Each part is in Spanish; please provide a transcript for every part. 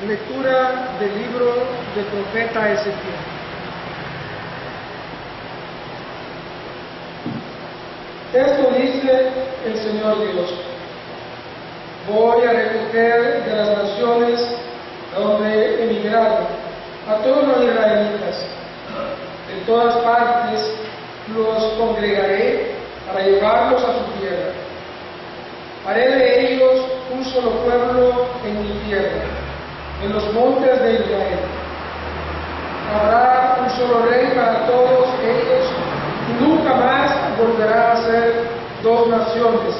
Lectura del libro del profeta Ezequiel. Esto dice el Señor Dios: voy a recoger de las naciones donde emigraron a todos los israelitas. De todas partes los congregaré para llevarlos a su tierra. Haré de ellos un solo pueblo en mi tierra, en los montes de Israel. Habrá un solo rey para todos ellos, y nunca más volverán a ser dos naciones,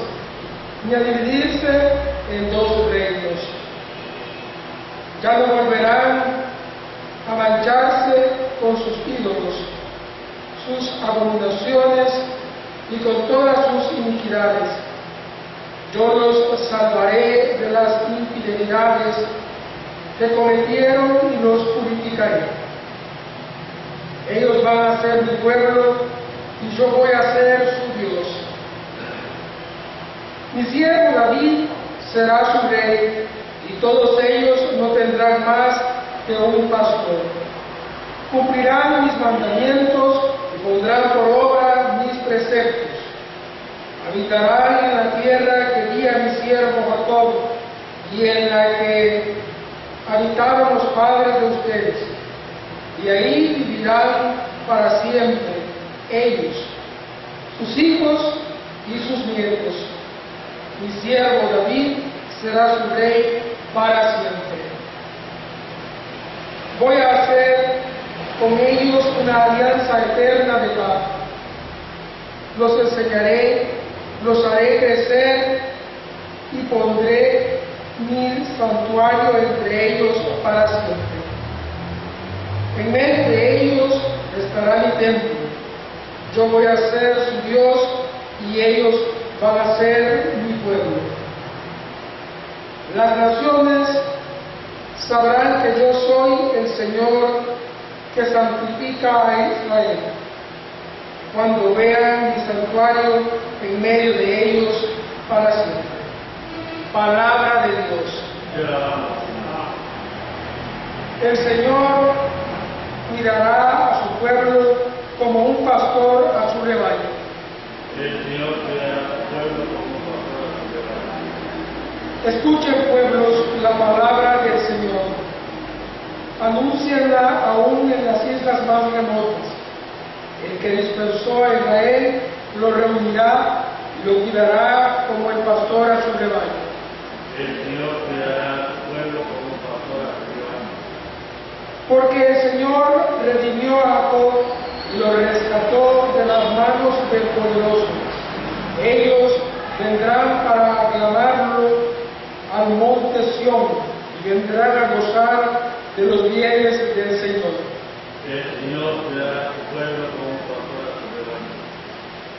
ni a dividirse en dos reinos. Ya no volverán a mancharse con sus ídolos, sus abominaciones y con todas sus iniquidades. Yo los salvaré de las infidelidades que cometieron y los purificaré. Ellos van a ser mi pueblo y yo voy a ser su Dios. Mi siervo David será su rey, y todos ellos no tendrán más que un pastor. Cumplirán mis mandamientos y pondrán por obra mis preceptos. Habitarán en la tierra que di a mi siervo Jacob, y en la que habitaron los padres de ustedes, y ahí vivirán para siempre ellos, sus hijos y sus nietos. Mi siervo David será su rey para siempre. Voy a hacer con ellos una alianza eterna de paz. Los enseñaré, los haré crecer y pondré mi santuario entre ellos para siempre. En medio de ellos estará mi templo. Yo voy a ser su Dios y ellos van a ser mi pueblo. Las naciones sabrán que yo soy el Señor que santifica a Israel, cuando vean mi santuario en medio de ellos para siempre. Palabra de Dios. El Señor cuidará a su pueblo como un pastor a su rebaño. El Señor cuidará a su pueblo como un pastor a su rebaño. Escuchen, pueblos, la palabra del Señor. Anúncienla aún en las islas más remotas. El que dispersó a Israel lo reunirá y lo cuidará como el pastor a su rebaño. El Señor cuidará a su pueblo como un pastor a su rebaño. Porque el Señor redimió a Jacob y lo rescató de las manos del poderoso. Ellos vendrán para aclamarlo al monte Sión y vendrán a gozar de los bienes del Señor. El Señor cuidará a su pueblo como un pastor a su rebaño.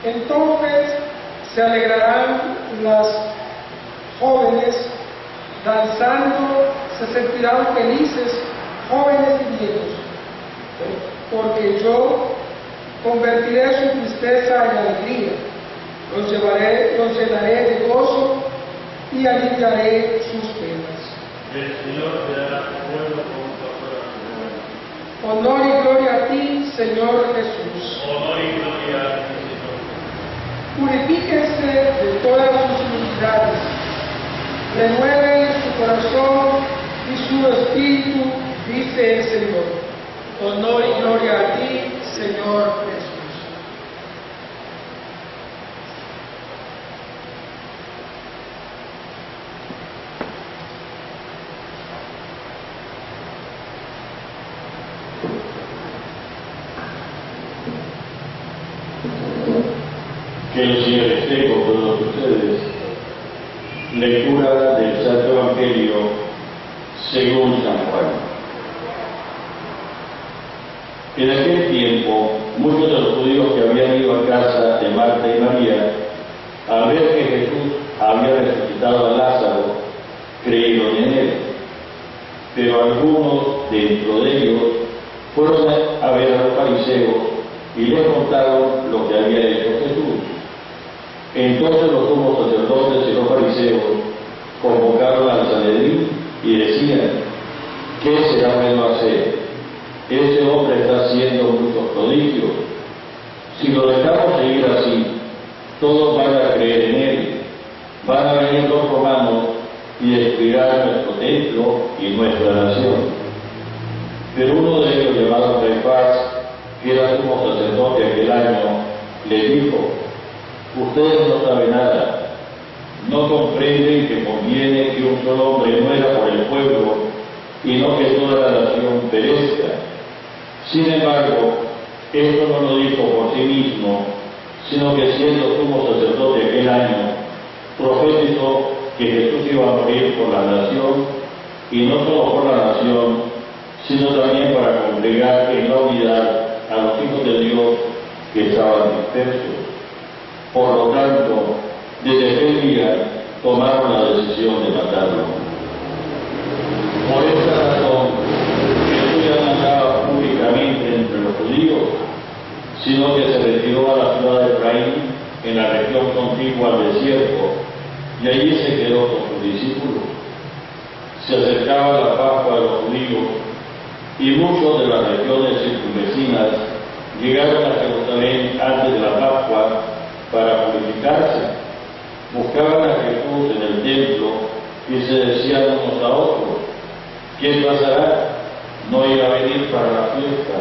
Entonces se alegrarán las jóvenes, danzando se sentirán felices, jóvenes y viejos, porque yo convertiré su tristeza en alegría, los llenaré de gozo y aliviaré sus penas. El Señor cuidará a su pueblo como un pastor a su rebaño. Honor y gloria a ti, Señor Jesús. Honor y gloria a ti, Señor. Purifíquense de todas sus iniquidades, renueven su corazón y su espíritu, dice el Señor. Honor y gloria a ti, Señor Jesús. Que el Señor esté con todos ustedes. Lectura del Santo Evangelio según San Juan. En aquel tiempo, muchos de los judíos que habían ido a casa de Marta y María, al ver que Jesús había resucitado a Lázaro, creyeron en él. Pero algunos dentro de ellos fueron a ver a los fariseos y les contaron lo que había hecho Jesús. Entonces los sumos sacerdotes y los fariseos convocaron al Sanedrín y decían: ¿qué será bueno hacer? Ese hombre está haciendo muchos prodigios. Si lo dejamos seguir así, todos van a creer en él. Van a venir los romanos y destruirán nuestro templo y nuestra nación. Pero uno de ellos, llamado Caifás, que era sumo sacerdote aquel año, le dijo: ustedes no saben nada, no comprenden que conviene que un solo hombre muera por el pueblo y no que toda la nación perezca. Sin embargo, esto no lo dijo por sí mismo, sino que siendo sumo sacerdote aquel año, profetizó que Jesús iba a morir por la nación, y no solo por la nación, sino también para congregar en la unidad a los hijos de Dios que estaban dispersos. Por lo tanto, desde aquel día tomaron la decisión de matarlo. Por esta razón, Jesús ya no andaba públicamente entre los judíos, sino que se retiró a la ciudad de Efraín, en la región contigua al desierto, y allí se quedó con sus discípulos. Se acercaba la Pascua de los judíos, y muchos de las regiones circunvecinas llegaron a Jerusalén antes de la Pascua para purificarse. Buscaban a Jesús en el templo y se decían unos a otros: ¿quién pasará? No irá a venir para la fiesta.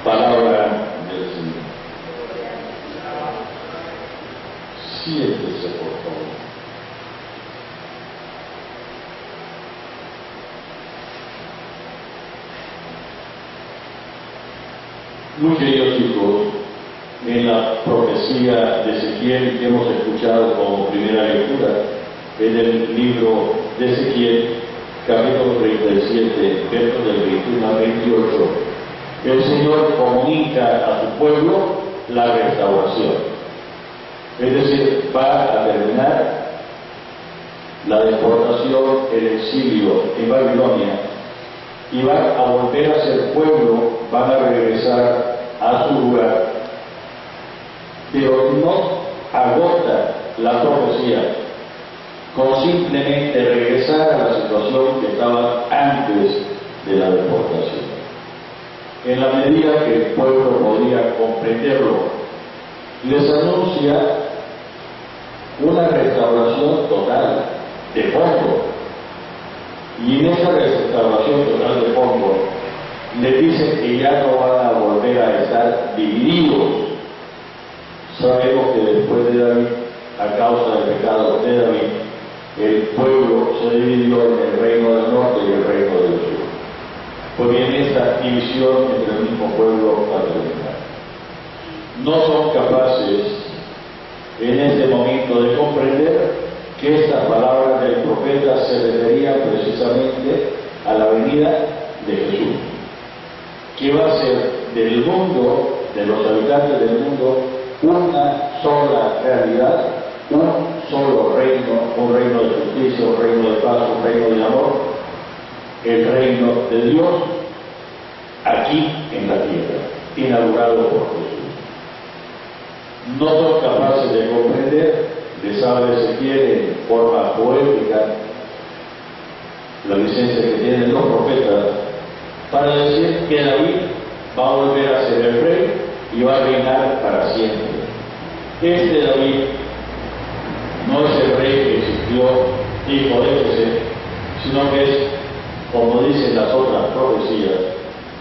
Palabra del Señor. Siéntese, por favor. Muy queridos hijos, en la profecía de Ezequiel que hemos escuchado como primera lectura, en el libro de Ezequiel, capítulo 37, versos del 21 al 28, el Señor comunica a su pueblo la restauración. Es decir, va a terminar la deportación, el exilio en Babilonia, y van a volver a ser pueblo, van a regresar a su lugar. Pero no agota la profecía con simplemente regresar a la situación que estaba antes de la deportación. En la medida que el pueblo podía comprenderlo, les anuncia una restauración total de fondo. Y en esa restauración total de fondo, le dicen que ya no van a volver a estar divididos. Sabemos que después de David, a causa del pecado de David, el pueblo se dividió en el reino del norte y el reino del sur. Pues bien, esta división entre el mismo pueblo va a terminar. No son capaces en este momento de comprender que estas palabras del profeta se referían precisamente a la venida de Jesús, que va a ser del mundo, de los habitantes del mundo, una sola realidad, un solo reino, un reino de justicia, un reino de paz, un reino de amor, el reino de Dios, aquí en la tierra, inaugurado por Jesús. No son capaces de comprender, les habla Ezequiel en forma poética, la licencia que tienen los profetas, para decir que David va a volver a ser el rey y va a reinar para siempre. Este David no es el rey que existió, hijo de Jesé, sino que es, como dicen las otras profecías,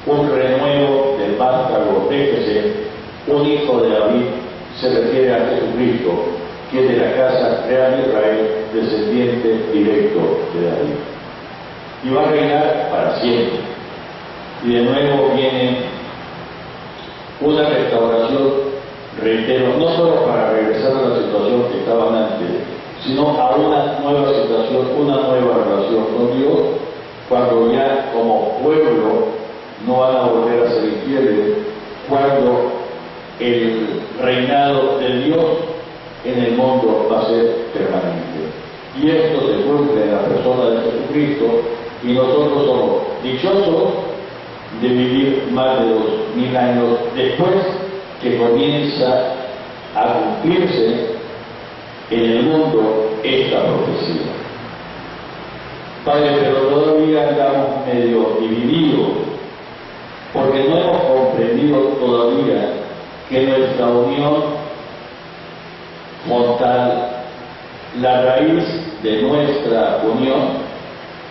un renuevo del vástago de Jesé, un hijo de David. Se refiere a Jesucristo, que es de la casa real de Israel, descendiente directo de David. Y va a reinar para siempre. Y de nuevo viene una restauración, reitero, no solo para regresar a la situación que estaban antes, sino a una nueva situación, una nueva relación con Dios, cuando ya como pueblo no van a volver a ser infieles, cuando el reinado de Dios en el mundo va a ser permanente. Y esto se cumple en la persona de Jesucristo, y nosotros somos dichosos de vivir más de 2000 años después que comienza a cumplirse en el mundo esta profecía. Padre, pero todavía andamos medio divididos, porque no hemos comprendido todavía que nuestra unión mortal, la raíz de nuestra unión,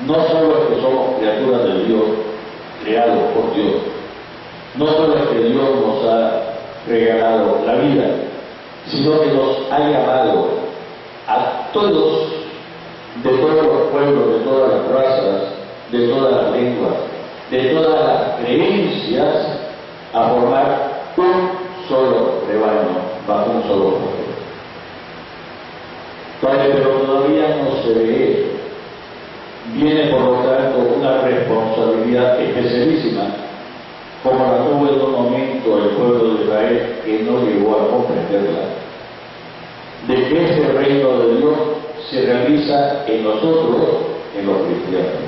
no solo es que somos criaturas de Dios, creados por Dios, no solo es que Dios nos ha regalado la vida, sino que nos ha llamado a todos, de todos los pueblos, de todas las razas, de todas las lenguas, de todas las creencias, a formar un solo rebaño bajo un solo pueblo. Padre, pero todavía no se ve esto. Viene por lo tanto una responsabilidad especialísima, como la tuvo en un momento el pueblo de Israel que no llegó a comprenderla, de que ese reino de Dios se realiza en nosotros, en los cristianos.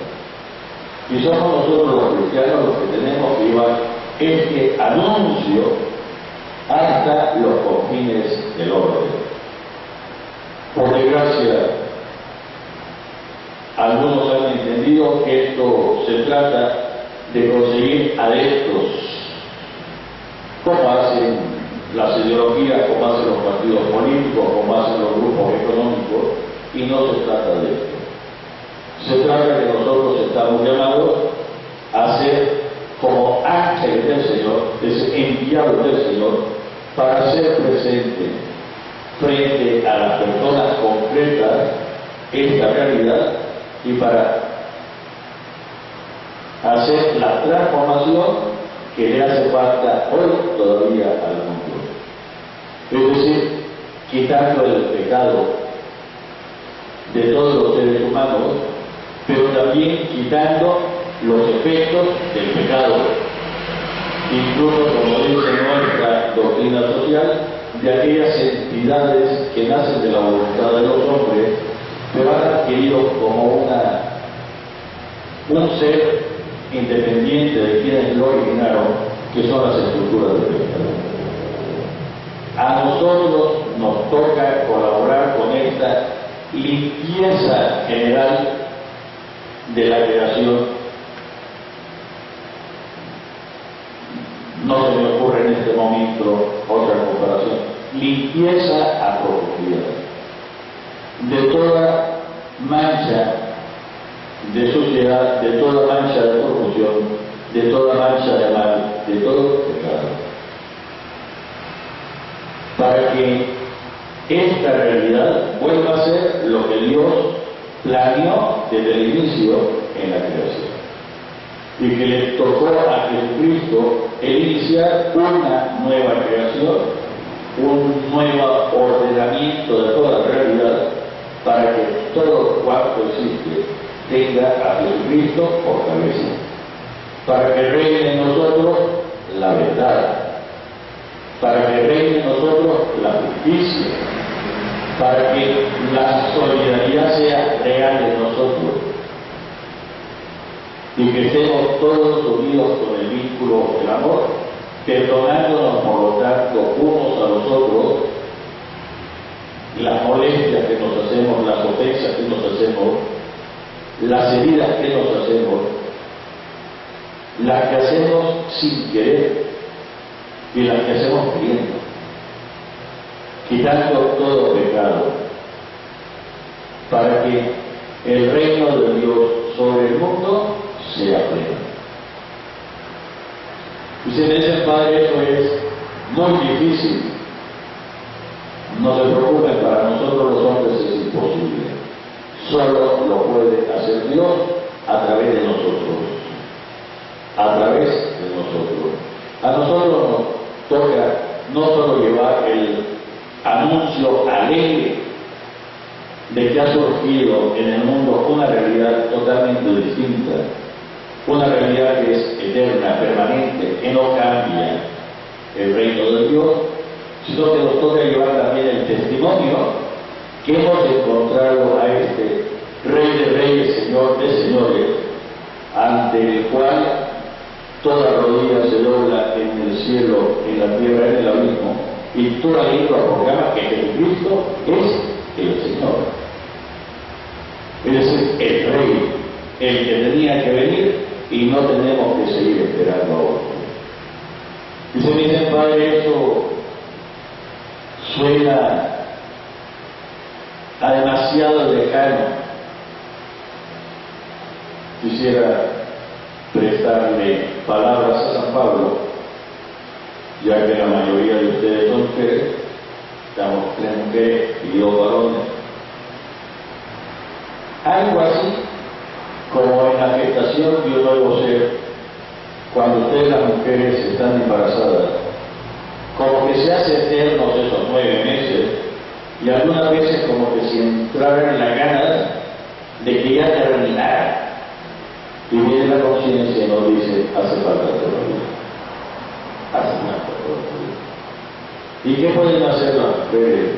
Y somos nosotros los cristianos los que tenemos que llevar este anuncio hasta los confines del orden. Por desgracia, algunos han entendido que esto se trata de conseguir adeptos, como hacen las ideologías, como hacen los partidos políticos, como hacen los grupos económicos, y no se trata de esto. Se trata de que nosotros estamos llamados a ser como ángeles del Señor, enviados del Señor, para ser presentes frente a las personas concretas esta realidad y para hacer la transformación que le hace falta hoy todavía al mundo. Es decir, quitando el pecado de todos los seres humanos, pero también quitando los efectos del pecado, incluso, como dice nuestra doctrina social, de aquellas entidades que nacen de la voluntad de los hombres, pero han adquirido como un ser independiente de quienes lo originaron, que son las estructuras del pecado. A nosotros nos toca colaborar con esta limpieza general de la creación. No se me ocurre en este momento otra comparación. Limpieza a profundidad de toda mancha de suciedad, de toda mancha de corrupción, de toda mancha de mal, de todo pecado, para que esta realidad vuelva a ser lo que Dios planeó desde el inicio en la creación, y que le tocó a Jesucristo el iniciar una nueva creación, un nuevo ordenamiento de toda la realidad, para que todo cuanto existe tenga a Jesucristo por cabeza, para que reine en nosotros la verdad, para que reine en nosotros la justicia, para que la solidaridad sea real en nosotros y que estemos todos unidos con el vínculo del amor, perdonándonos por lo tanto unos a los otros las molestias que nos hacemos, las ofensas que nos hacemos, las heridas que nos hacemos, las que hacemos sin querer y las que hacemos queriendo, quitando todo pecado, para que el reino de Dios sobre el mundo sea pleno. Y si me dicen, Padre, eso es muy difícil. No se preocupen, para nosotros los hombres es imposible. Solo lo puede hacer Dios a través de nosotros. A través de nosotros. A nosotros nos toca no solo llevar el anuncio alegre de que ha surgido en el mundo una realidad totalmente distinta, una realidad que es eterna, permanente, que no cambia, el reino de Dios, sino que nos toca llevar también el testimonio que hemos encontrado a este Rey de Reyes, Señor de Señores, ante el cual toda rodilla se dobla en el cielo, en la tierra, en el abismo, y toda lengua proclama que Jesucristo es el Señor. Es decir, el Rey, el que tenía que venir y no tenemos que seguir esperando a otro. Y se me dice, padre, eso suena a demasiado lejano. Quisiera prestarle palabras a San Pablo, ya que la mayoría de ustedes son mujeres, estamos 3 mujeres y 2 varones. Algo así como en la gestación de un nuevo ser, cuando ustedes las mujeres están embarazadas, como que se hace eternos esos 9 meses, y algunas veces como que si entraran en la ganas de que ya terminara. Y viene la conciencia y nos dice, hace falta todavía, hace falta todavía. ¿Y qué pueden hacer las mujeres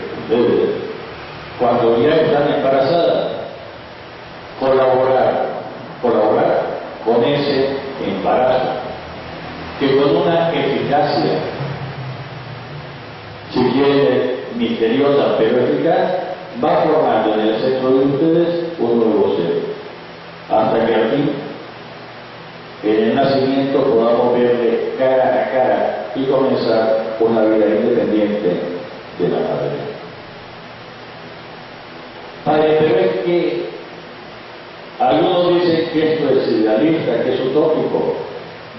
cuando ya están embarazadas? Colaborar con ese embarazo, que con una eficacia, si quiere, misteriosa pero eficaz, va formando en el centro de ustedes un nuevo ser, hasta que aquí, en el nacimiento, podamos verle cara a cara y comenzar una vida independiente de la madre. Padre, pero es que algunos dicen que esto es idealista, que es utópico.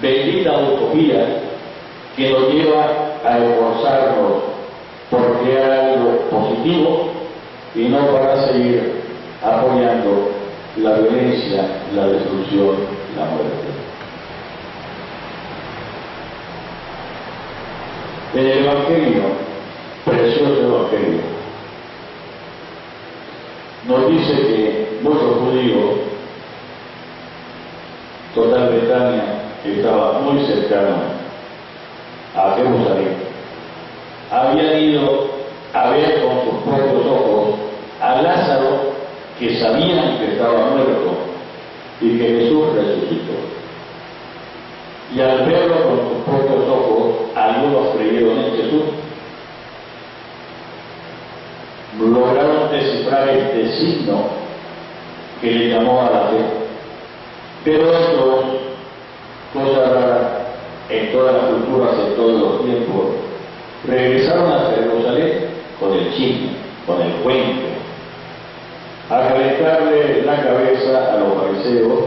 Bendita utopía que nos lleva a esforzarnos por crear algo positivo y no para seguir apoyando la violencia, la destrucción, la muerte. En el Evangelio, precioso Evangelio, nos dice que muchos judíos, total Betania estaba muy cercano a Jerusalén, habían ido a ver con sus propios ojos a Lázaro, que sabían que estaba muerto y que Jesús resucitó. Y al verlo con sus propios ojos, algunos creyeron en Jesús, lograron descifrar este signo que le llamó a la fe. Pero otros, cosa rara en todas las culturas, en todos los tiempos, regresaron a Jerusalén con el chisme, con el cuento, a calentarle la cabeza a los fariseos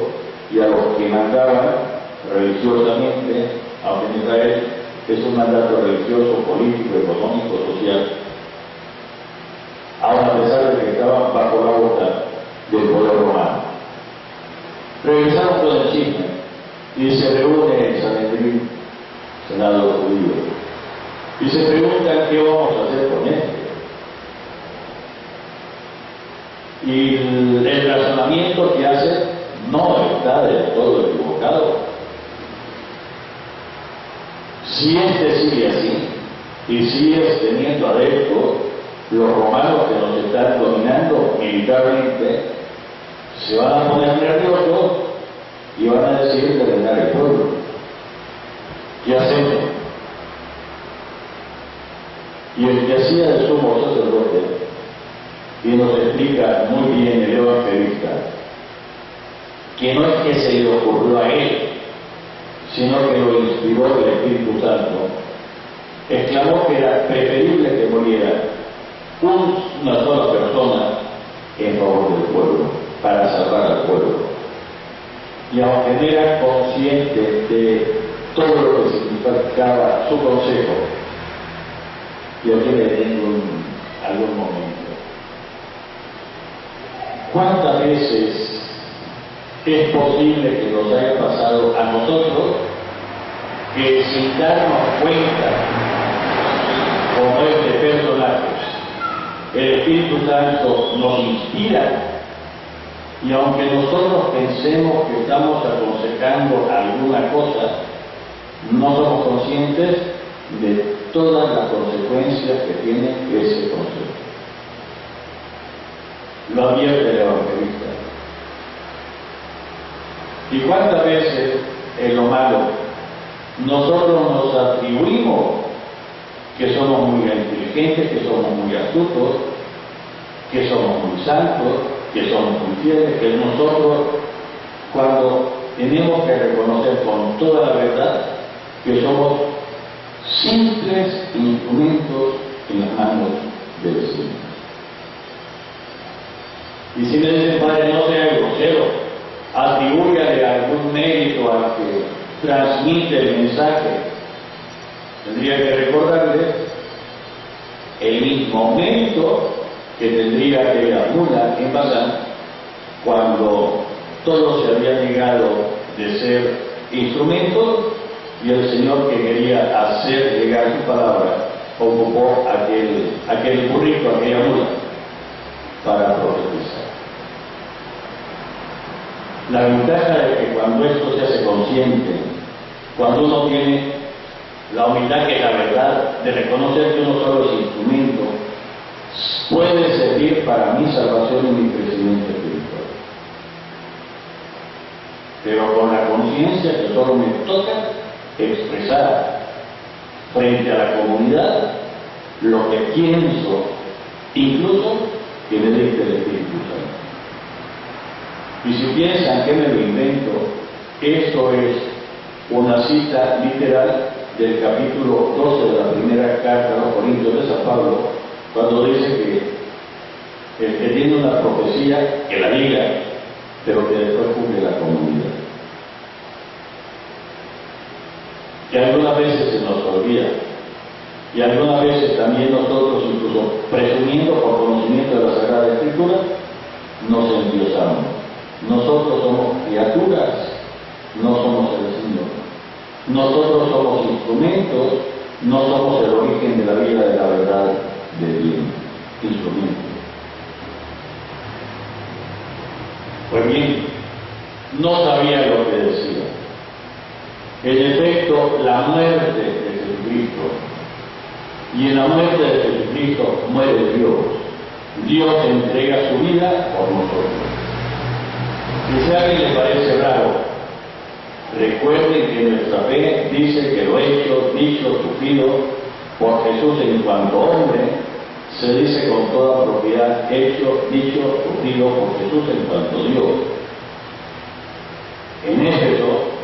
y a los que mandaban religiosamente, aunque en Israel es un mandato religioso, político, económico, social, aun a pesar de que estaban bajo la bota del poder romano. Regresaron con el chisme y se reúne en Sanedrín, Senado judío, y se preguntan qué vamos a hacer con esto. Y el razonamiento que hacen no está del todo equivocado. Si sigue así y sigues teniendo adeptos, los romanos que nos están dominando militarmente se van a poner nerviosos y van a decidir terminar el pueblo. ¿Qué hacemos? Y el que hacía el sumo sacerdote, y nos explica muy bien el evangelista, que no es que se le ocurrió a él, sino que lo inspiró el Espíritu Santo, exclamó que era preferible que muriera una sola persona en favor del pueblo, para salvar al pueblo. Y aunque no era consciente de todo lo que significaba su consejo, y aquí le tengo algún momento. ¿Cuántas veces es posible que nos haya pasado a nosotros que sin darnos cuenta, como este personaje, el Espíritu Santo nos inspira, y aunque nosotros pensemos que estamos aconsejando alguna cosa, no somos conscientes de todas las consecuencias que tiene ese consejo? Lo advierte el evangelista. ¿Y cuántas veces en lo malo nosotros nos atribuimos que somos muy inteligentes, que somos muy astutos, que somos muy santos, que somos muy fieles, que nosotros cuando tenemos que reconocer con toda la verdad que somos simples instrumentos en las manos del Señor. Y si me dicen, Padre, no sea grosero, atribúyale algún mérito al que transmite el mensaje, tendría que recordarle el mismo mérito que tendría que la mula en Bazán cuando todos se habían negado de ser instrumentos y el Señor, que quería hacer llegar su palabra, ocupó aquel burrito, aquella mula, para profetizar. La ventaja de que cuando esto se hace consciente, cuando uno tiene la humildad, que es la verdad, de reconocer que uno solo es instrumento, puede servir para mi salvación y mi crecimiento espiritual. Pero con la conciencia que solo me toca expresar frente a la comunidad lo que pienso, incluso que me dicte el Espíritu Santo. Y si piensan que me lo invento, esto es una cita literal del capítulo 12 de la primera carta a los Corintios de San Pablo, cuando dice que el que tiene una profecía, que la diga, pero que después cumple la comunidad. Que algunas veces se nos olvida, y algunas veces también nosotros, incluso presumiendo por conocimiento de la Sagrada Escritura, nos endiosamos. Nosotros somos criaturas, no somos el Señor. Nosotros somos instrumentos, no somos el origen de la vida de la verdad de Dios. Instrumentos. Pues bien, no sabía lo que decía. En efecto, la muerte de Jesucristo, y en la muerte de Jesucristo muere Dios. Dios entrega su vida por nosotros. Y si a alguien le parece raro, recuerden que nuestra fe dice que lo hecho, dicho, sufrido por Jesús en cuanto hombre, se dice con toda propiedad, hecho, dicho, sufrido por Jesús en cuanto Dios. En Éfeso,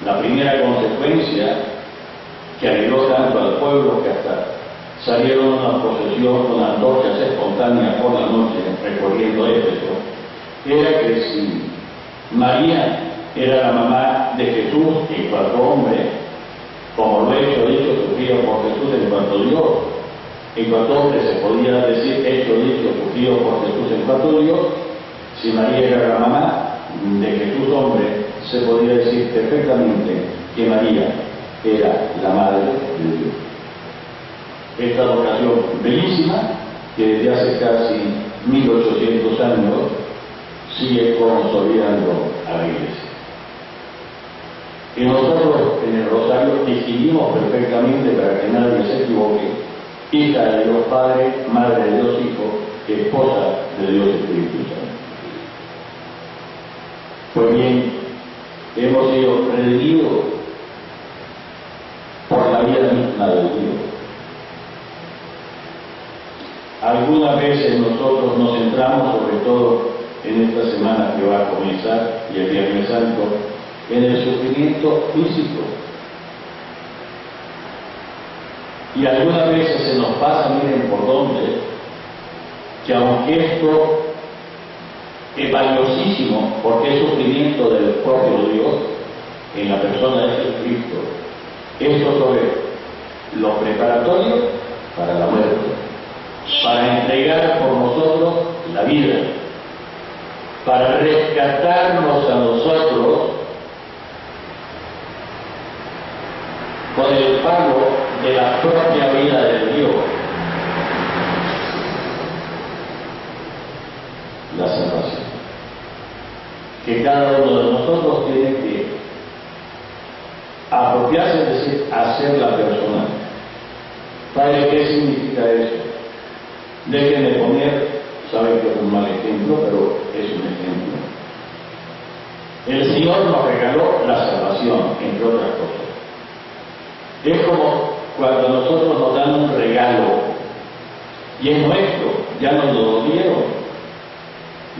la primera consecuencia que alegró tanto al pueblo que hasta salieron una procesión con antorchas espontáneas por la noche recorriendo Éfeso, era que si María era la mamá de Jesús en cuanto hombre, como lo hecho, dicho, sufrido por Jesús en cuanto Dios, en cuanto hombre se podía decir hecho, dicho, sufrido por Jesús en cuanto Dios. Si María era la mamá de Jesús hombre, se podía decir perfectamente que María era la madre de Dios. Esta vocación bellísima, que desde hace casi 1800 años sigue consolidando a la Iglesia. Y nosotros en el Rosario distinguimos perfectamente, para que nadie se equivoque, hija de Dios Padre, madre de Dios Hijo, esposa de Dios Espíritu Santo. Pues bien, hemos sido redimidos por la vida misma de Dios. Algunas veces nosotros nos centramos, sobre todo en esta semana que va a comenzar, y el Viernes Santo, en el sufrimiento físico. Y algunas veces se nos pasa, miren por dónde, que aunque esto es valiosísimo, porque es sufrimiento del propio Dios en la persona de Jesucristo, esto sobre lo preparatorio para la muerte, para entregar por nosotros la vida, para rescatarnos a nosotros con el pago de la propia vida de Dios, la salvación, que cada uno de nosotros tiene que apropiarse, es decir, hacerla personal. Padre, ¿qué significa eso? Déjenme poner, saben que es un mal ejemplo, pero es un ejemplo. El Señor nos regaló la salvación, entre otras cosas. Es como cuando nosotros nos dan un regalo y es nuestro, ya nos lo dieron,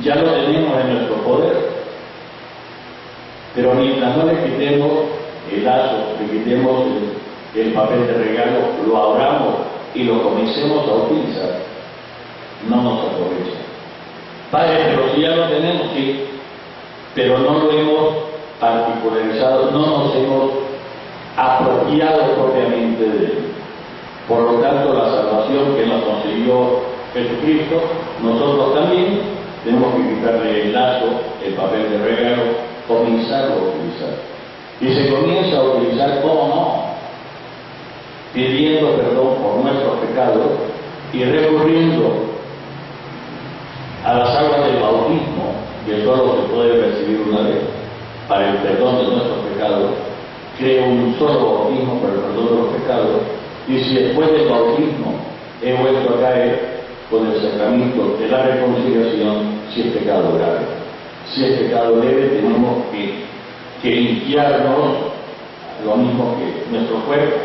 ya lo tenemos en nuestro poder. Pero mientras no le quitemos el lazo, le quitemos el papel de regalo, lo abramos y lo comencemos a utilizar, no nos aprovecha. Padre, pero si ya lo tenemos, sí, pero no lo hemos particularizado, no nos hemos apropiado propiamente de él. Por lo tanto, la salvación que nos consiguió Jesucristo, nosotros también tenemos que quitarle el lazo, el papel de regalo, comenzarlo a utilizar. Y se comienza a utilizar, ¿cómo no? Pidiendo perdón por nuestros pecados y recurriendo a las aguas del bautismo, que solo se puede recibir una vez para el perdón de nuestros pecados. Creo un solo bautismo para el perdón de los pecados, y si después del bautismo he vuelto a caer con el sacramento de la reconciliación, si es pecado grave. Si es pecado leve, tenemos que limpiarnos lo mismo que nuestro cuerpo.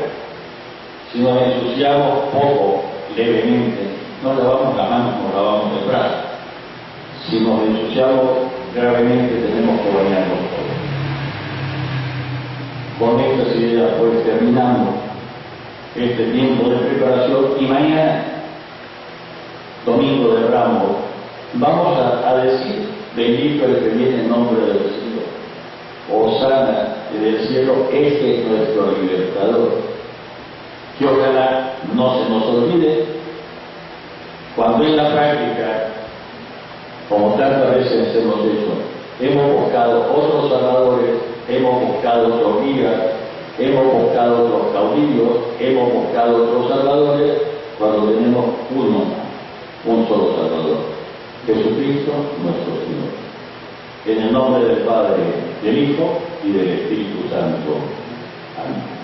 Si nos ensuciamos poco, levemente, no lavamos la mano, no lavamos el brazo. Si nos ensuciamos gravemente, tenemos que bañarnos todos. Con estas ideas, pues, terminamos este tiempo de preparación, y mañana, Domingo de Ramos, vamos a decir: bendito el que viene en nombre del Señor, hosana del cielo, este es nuestro libertador. Que ojalá no se nos olvide, cuando en la práctica, como tantas veces hemos hecho, hemos buscado otros salvadores, hemos buscado otros guías, hemos buscado otros caudillos, hemos buscado otros salvadores, cuando tenemos un solo Salvador, Jesucristo nuestro Señor. En el nombre del Padre, del Hijo y del Espíritu Santo. Amén.